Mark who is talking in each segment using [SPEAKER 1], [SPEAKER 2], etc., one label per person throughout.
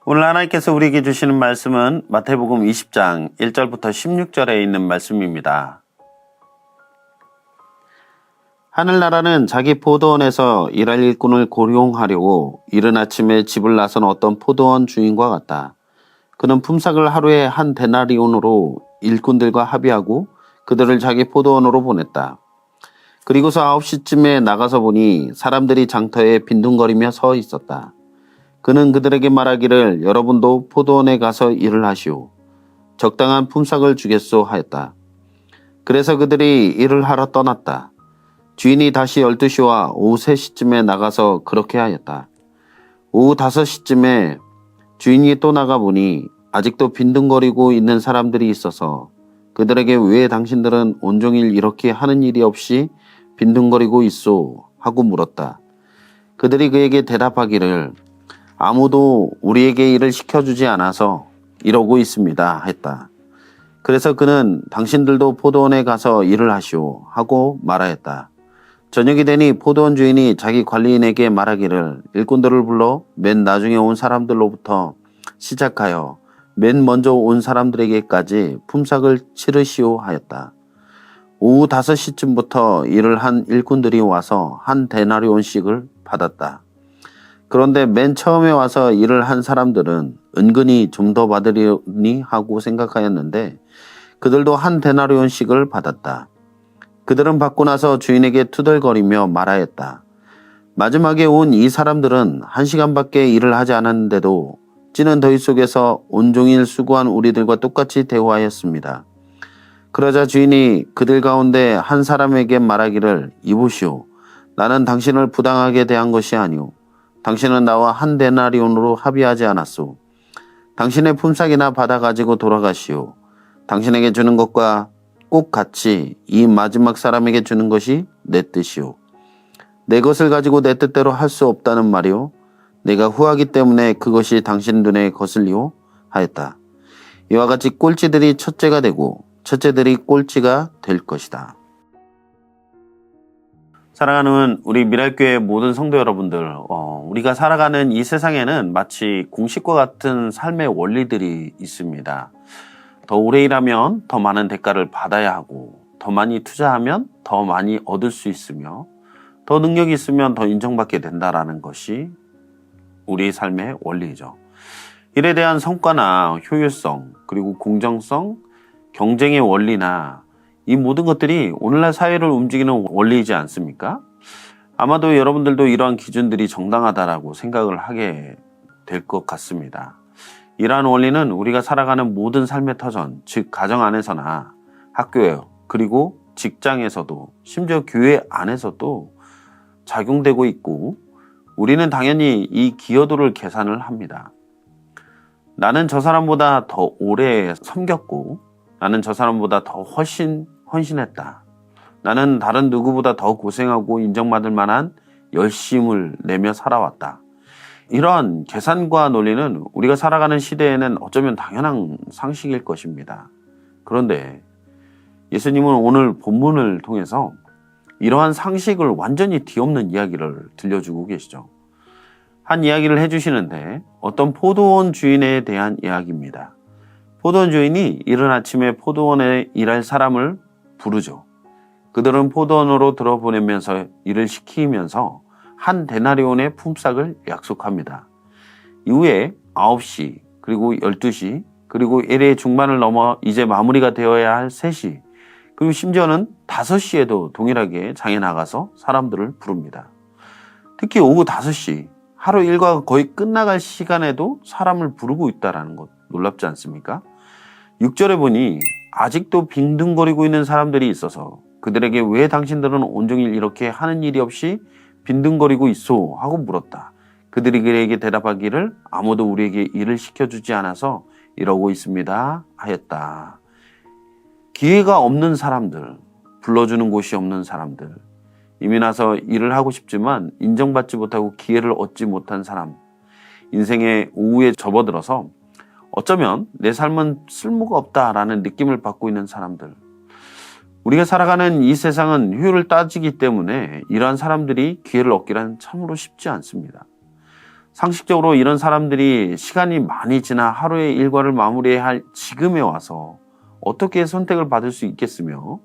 [SPEAKER 1] 오늘 하나님께서 우리에게 주시는 말씀은 마태복음 20장 1절부터 16절에 있는 말씀입니다. 하늘나라는 자기 포도원에서 일할 일꾼을 고용하려고 이른 아침에 집을 나선 어떤 포도원 주인과 같다. 그는 품삯을 하루에 한 데나리온으로 일꾼들과 합의하고 그들을 자기 포도원으로 보냈다. 그리고서 9시쯤에 나가서 보니 사람들이 장터에 빈둥거리며 서 있었다. 그는 그들에게 말하기를 여러분도 포도원에 가서 일을 하시오. 적당한 품삯을 주겠소 하였다. 그래서 그들이 일을 하러 떠났다. 주인이 다시 12시와 오후 3시쯤에 나가서 그렇게 하였다. 오후 5시쯤에 주인이 또 나가보니 아직도 빈둥거리고 있는 사람들이 있어서 그들에게 왜 당신들은 온종일 이렇게 하는 일이 없이 빈둥거리고 있소? 하고 물었다. 그들이 그에게 대답하기를 아무도 우리에게 일을 시켜주지 않아서 이러고 있습니다 했다. 그래서 그는 당신들도 포도원에 가서 일을 하시오 하고 말하였다. 저녁이 되니 포도원 주인이 자기 관리인에게 말하기를 일꾼들을 불러 맨 나중에 온 사람들로부터 시작하여 맨 먼저 온 사람들에게까지 품삯을 치르시오 하였다. 오후 5시쯤부터 일을 한 일꾼들이 와서 한 데나리온씩을 받았다. 그런데 맨 처음에 와서 일을 한 사람들은 은근히 좀 더 받으려니 하고 생각하였는데 그들도 한 데나리온씩을 받았다. 그들은 받고 나서 주인에게 투덜거리며 말하였다. 마지막에 온 이 사람들은 1시간밖에 일을 하지 않았는데도 찌는 더위 속에서 온종일 수고한 우리들과 똑같이 대우하였습니다. 그러자 주인이 그들 가운데 한 사람에게 말하기를 이보시오. 나는 당신을 부당하게 대한 것이 아니오. 당신은 나와 한 데나리온으로 합의하지 않았소. 당신의 품삯이나 받아 가지고 돌아가시오. 당신에게 주는 것과 꼭 같이 이 마지막 사람에게 주는 것이 내 뜻이오. 내 것을 가지고 내 뜻대로 할 수 없다는 말이오. 내가 후하기 때문에 그것이 당신 눈에 거슬리오 하였다. 이와 같이 꼴찌들이 첫째가 되고 첫째들이 꼴찌가 될 것이다. 사랑하는 우리 미랄교회 모든 성도 여러분들, 우리가 살아가는 이 세상에는 마치 공식과 같은 삶의 원리들이 있습니다. 더 오래 일하면 더 많은 대가를 받아야 하고, 더 많이 투자하면 더 많이 얻을 수 있으며, 더 능력이 있으면 더 인정받게 된다라는 것이 우리 삶의 원리죠. 일에 대한 성과나 효율성, 그리고 공정성, 경쟁의 원리나 이 모든 것들이 오늘날 사회를 움직이는 원리이지 않습니까? 아마도 여러분들도 이러한 기준들이 정당하다라고 생각을 하게 될 것 같습니다. 이러한 원리는 우리가 살아가는 모든 삶의 터전, 즉 가정 안에서나 학교에 그리고 직장에서도 심지어 교회 안에서도 작용되고 있고 우리는 당연히 이 기여도를 계산을 합니다. 나는 저 사람보다 더 오래 섬겼고 나는 저 사람보다 더 훨씬 헌신했다. 나는 다른 누구보다 더 고생하고 인정받을 만한 열심을 내며 살아왔다. 이러한 계산과 논리는 우리가 살아가는 시대에는 어쩌면 당연한 상식일 것입니다. 그런데 예수님은 오늘 본문을 통해서 이러한 상식을 완전히 뒤엎는 이야기를 들려주고 계시죠. 한 이야기를 해주시는데 어떤 포도원 주인에 대한 이야기입니다. 포도원 주인이 이른 아침에 포도원에 일할 사람을 부르죠. 그들은 포도원으로 들어보내면서 일을 시키면서 한 데나리온의 품삯을 약속합니다. 이후에 9시, 그리고 12시, 그리고 일의 중반을 넘어 이제 마무리가 되어야 할 3시, 그리고 심지어는 5시에도 동일하게 장에 나가서 사람들을 부릅니다. 특히 오후 5시, 하루 일과가 거의 끝나갈 시간에도 사람을 부르고 있다는 것 놀랍지 않습니까? 6절에 보니 아직도 빈둥거리고 있는 사람들이 있어서 그들에게 왜 당신들은 온종일 이렇게 하는 일이 없이 빈둥거리고 있소? 하고 물었다. 그들이 그에게 대답하기를 아무도 우리에게 일을 시켜주지 않아서 이러고 있습니다 하였다. 기회가 없는 사람들, 불러주는 곳이 없는 사람들, 이미 나서 일을 하고 싶지만 인정받지 못하고 기회를 얻지 못한 사람, 인생의 오후에 접어들어서 어쩌면 내 삶은 쓸모가 없다라는 느낌을 받고 있는 사람들. 우리가 살아가는 이 세상은 효율을 따지기 때문에 이러한 사람들이 기회를 얻기란 참으로 쉽지 않습니다. 상식적으로 이런 사람들이 시간이 많이 지나 하루의 일과를 마무리해야 할 지금에 와서 어떻게 선택을 받을 수 있겠으며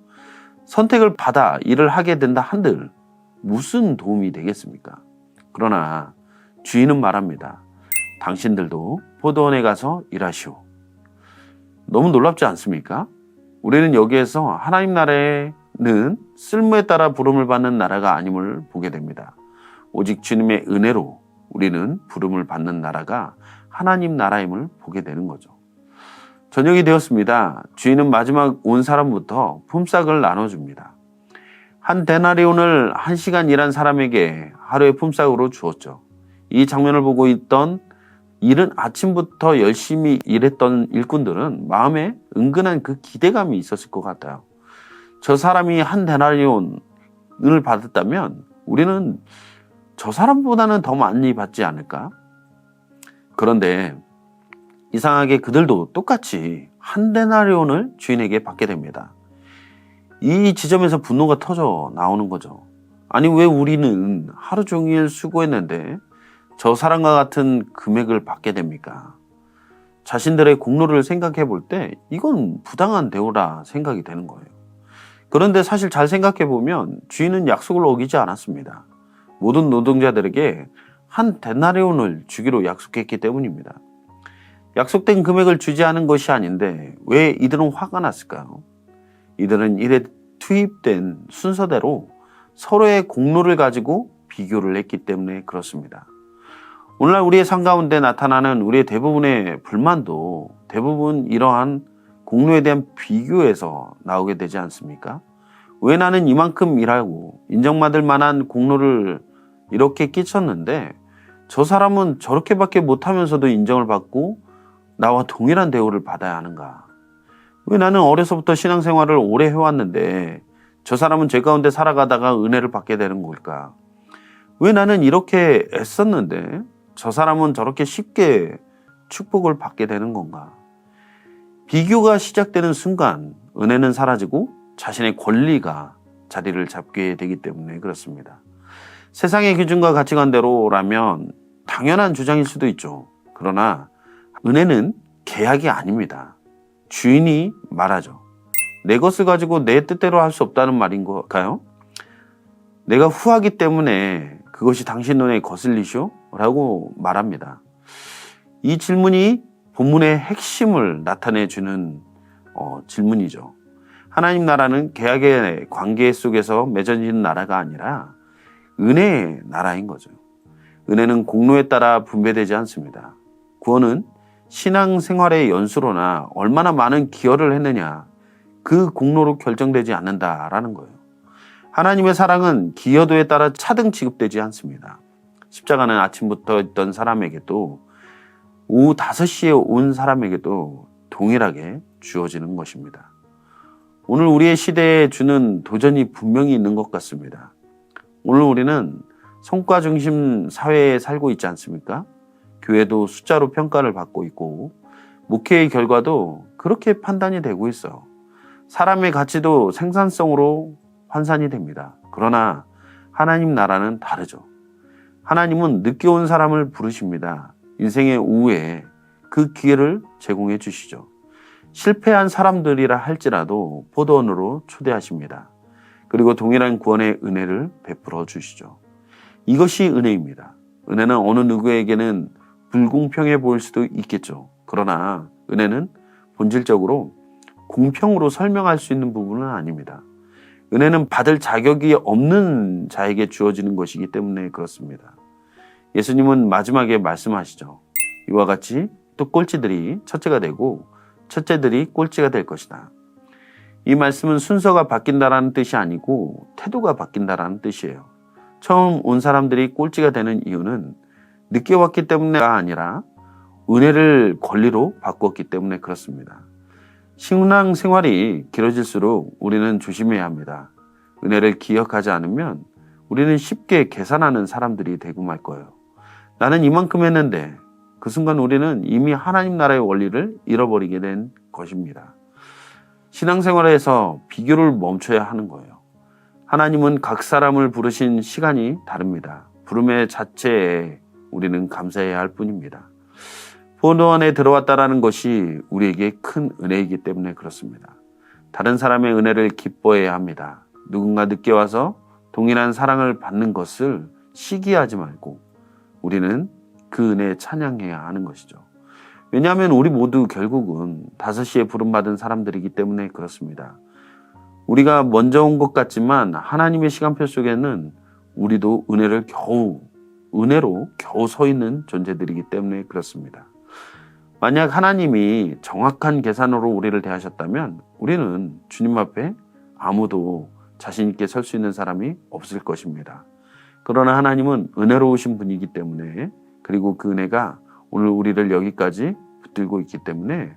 [SPEAKER 1] 선택을 받아 일을 하게 된다 한들 무슨 도움이 되겠습니까? 그러나 주인은 말합니다. 당신들도 포도원에 가서 일하시오. 너무 놀랍지 않습니까? 우리는 여기에서 하나님 나라에는 쓸모에 따라 부름을 받는 나라가 아님을 보게 됩니다. 오직 주님의 은혜로 우리는 부름을 받는 나라가 하나님 나라임을 보게 되는 거죠. 저녁이 되었습니다. 주인은 마지막 온 사람부터 품삯을 나눠줍니다. 한 데나리온을 1시간 일한 사람에게 하루의 품삯으로 주었죠. 이 장면을 보고 있던 이른 아침부터 열심히 일했던 일꾼들은 마음에 은근한 그 기대감이 있었을 것 같아요. 저 사람이 한 데나리온을 받았다면 우리는 저 사람보다는 더 많이 받지 않을까? 그런데 이상하게 그들도 똑같이 한 데나리온을 주인에게 받게 됩니다. 이 지점에서 분노가 터져 나오는 거죠. 아니 왜 우리는 하루 종일 수고했는데 저 사람과 같은 금액을 받게 됩니까? 자신들의 공로를 생각해 볼 때 이건 부당한 대우라 생각이 되는 거예요. 그런데 사실 잘 생각해 보면 주인은 약속을 어기지 않았습니다. 모든 노동자들에게 한 데나리온을 주기로 약속했기 때문입니다. 약속된 금액을 주지 않은 것이 아닌데 왜 이들은 화가 났을까요? 이들은 일에 투입된 순서대로 서로의 공로를 가지고 비교를 했기 때문에 그렇습니다. 오늘날 우리의 삶 가운데 나타나는 우리의 대부분의 불만도 대부분 이러한 공로에 대한 비교에서 나오게 되지 않습니까? 왜 나는 이만큼 일하고 인정받을 만한 공로를 이렇게 끼쳤는데 저 사람은 저렇게밖에 못하면서도 인정을 받고 나와 동일한 대우를 받아야 하는가? 왜 나는 어려서부터 신앙생활을 오래 해왔는데 저 사람은 죄 가운데 살아가다가 은혜를 받게 되는 걸까? 왜 나는 이렇게 애썼는데 저 사람은 저렇게 쉽게 축복을 받게 되는 건가? 비교가 시작되는 순간 은혜는 사라지고 자신의 권리가 자리를 잡게 되기 때문에 그렇습니다. 세상의 기준과 가치관대로라면 당연한 주장일 수도 있죠. 그러나 은혜는 계약이 아닙니다. 주인이 말하죠. 내 것을 가지고 내 뜻대로 할 수 없다는 말인 걸까요? 내가 후하기 때문에 그것이 당신 눈에 거슬리쇼? 라고 말합니다. 이 질문이 본문의 핵심을 나타내주는 질문이죠. 하나님 나라는 계약의 관계 속에서 맺어지는 나라가 아니라 은혜의 나라인 거죠. 은혜는 공로에 따라 분배되지 않습니다. 구원은 신앙생활의 연수로나 얼마나 많은 기여를 했느냐 그 공로로 결정되지 않는다라는 거예요. 하나님의 사랑은 기여도에 따라 차등 취급되지 않습니다. 십자가는 아침부터 있던 사람에게도 오후 5시에 온 사람에게도 동일하게 주어지는 것입니다. 오늘 우리의 시대에 주는 도전이 분명히 있는 것 같습니다. 오늘 우리는 성과 중심 사회에 살고 있지 않습니까? 교회도 숫자로 평가를 받고 있고 목회의 결과도 그렇게 판단이 되고 있어요. 사람의 가치도 생산성으로 환산이 됩니다. 그러나 하나님 나라는 다르죠. 하나님은 늦게 온 사람을 부르십니다. 인생의 오후에 그 기회를 제공해 주시죠. 실패한 사람들이라 할지라도 포도원으로 초대하십니다. 그리고 동일한 구원의 은혜를 베풀어 주시죠. 이것이 은혜입니다. 은혜는 어느 누구에게는 불공평해 보일 수도 있겠죠. 그러나 은혜는 본질적으로 공평으로 설명할 수 있는 부분은 아닙니다. 은혜는 받을 자격이 없는 자에게 주어지는 것이기 때문에 그렇습니다. 예수님은 마지막에 말씀하시죠. 이와 같이 또 꼴찌들이 첫째가 되고 첫째들이 꼴찌가 될 것이다. 이 말씀은 순서가 바뀐다라는 뜻이 아니고 태도가 바뀐다라는 뜻이에요. 처음 온 사람들이 꼴찌가 되는 이유는 늦게 왔기 때문에가 아니라 은혜를 권리로 바꾸었기 때문에 그렇습니다. 신앙 생활이 길어질수록 우리는 조심해야 합니다. 은혜를 기억하지 않으면 우리는 쉽게 계산하는 사람들이 되고 말 거예요. 나는 이만큼 했는데 그 순간 우리는 이미 하나님 나라의 원리를 잃어버리게 된 것입니다. 신앙생활에서 비교를 멈춰야 하는 거예요. 하나님은 각 사람을 부르신 시간이 다릅니다. 부름의 자체에 우리는 감사해야 할 뿐입니다. 포도원에 들어왔다라는 것이 우리에게 큰 은혜이기 때문에 그렇습니다. 다른 사람의 은혜를 기뻐해야 합니다. 누군가 늦게 와서 동일한 사랑을 받는 것을 시기하지 말고 우리는 그 은혜에 찬양해야 하는 것이죠. 왜냐하면 우리 모두 결국은 5시에 부름받은 사람들이기 때문에 그렇습니다. 우리가 먼저 온 것 같지만 하나님의 시간표 속에는 우리도 은혜로 겨우 서 있는 존재들이기 때문에 그렇습니다. 만약 하나님이 정확한 계산으로 우리를 대하셨다면 우리는 주님 앞에 아무도 자신 있게 설 수 있는 사람이 없을 것입니다. 그러나 하나님은 은혜로우신 분이기 때문에, 그리고 그 은혜가 오늘 우리를 여기까지 붙들고 있기 때문에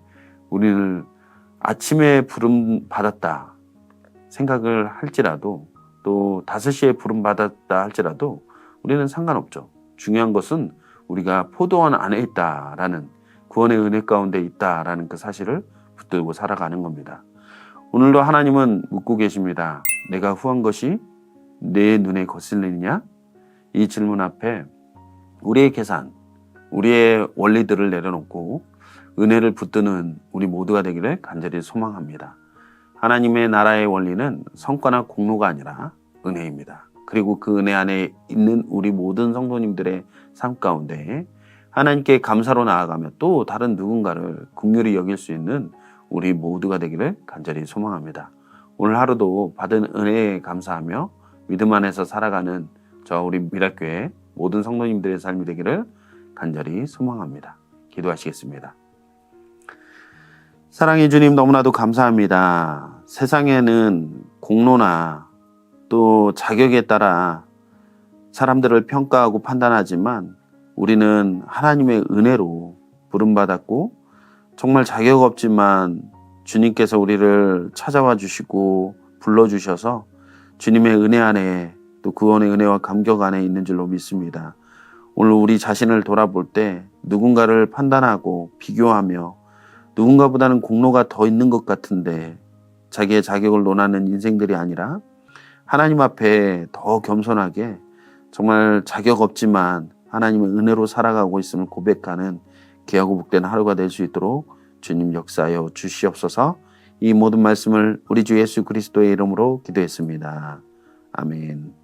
[SPEAKER 1] 우리는 아침에 부름 받았다 생각을 할지라도, 또 5시에 부름 받았다 할지라도 우리는 상관없죠. 중요한 것은 우리가 포도원 안에 있다라는, 구원의 은혜 가운데 있다라는 그 사실을 붙들고 살아가는 겁니다. 오늘도 하나님은 묻고 계십니다. 내가 후한 것이 내 눈에 거슬리느냐? 이 질문 앞에 우리의 계산, 우리의 원리들을 내려놓고 은혜를 붙드는 우리 모두가 되기를 간절히 소망합니다. 하나님의 나라의 원리는 성과나 공로가 아니라 은혜입니다. 그리고 그 은혜 안에 있는 우리 모든 성도님들의 삶 가운데 하나님께 감사로 나아가며 또 다른 누군가를 긍휼히 여길 수 있는 우리 모두가 되기를 간절히 소망합니다. 오늘 하루도 받은 은혜에 감사하며 믿음 안에서 살아가는 저 우리 미랄교회 모든 성도님들의 삶이 되기를 간절히 소망합니다. 기도하시겠습니다. 사랑해 주님, 너무나도 감사합니다. 세상에는 공로나 또 자격에 따라 사람들을 평가하고 판단하지만 우리는 하나님의 은혜로 부름받았고, 정말 자격 없지만 주님께서 우리를 찾아와 주시고 불러주셔서 주님의 은혜 안에, 또 구원의 은혜와 감격 안에 있는 줄로 믿습니다. 오늘 우리 자신을 돌아볼 때 누군가를 판단하고 비교하며 누군가보다는 공로가 더 있는 것 같은데 자기의 자격을 논하는 인생들이 아니라 하나님 앞에 더 겸손하게 정말 자격 없지만 하나님의 은혜로 살아가고 있음을 고백하는 귀하고 복된 하루가 될 수 있도록 주님 역사하여 주시옵소서. 이 모든 말씀을 우리 주 예수 그리스도의 이름으로 기도했습니다. 아멘.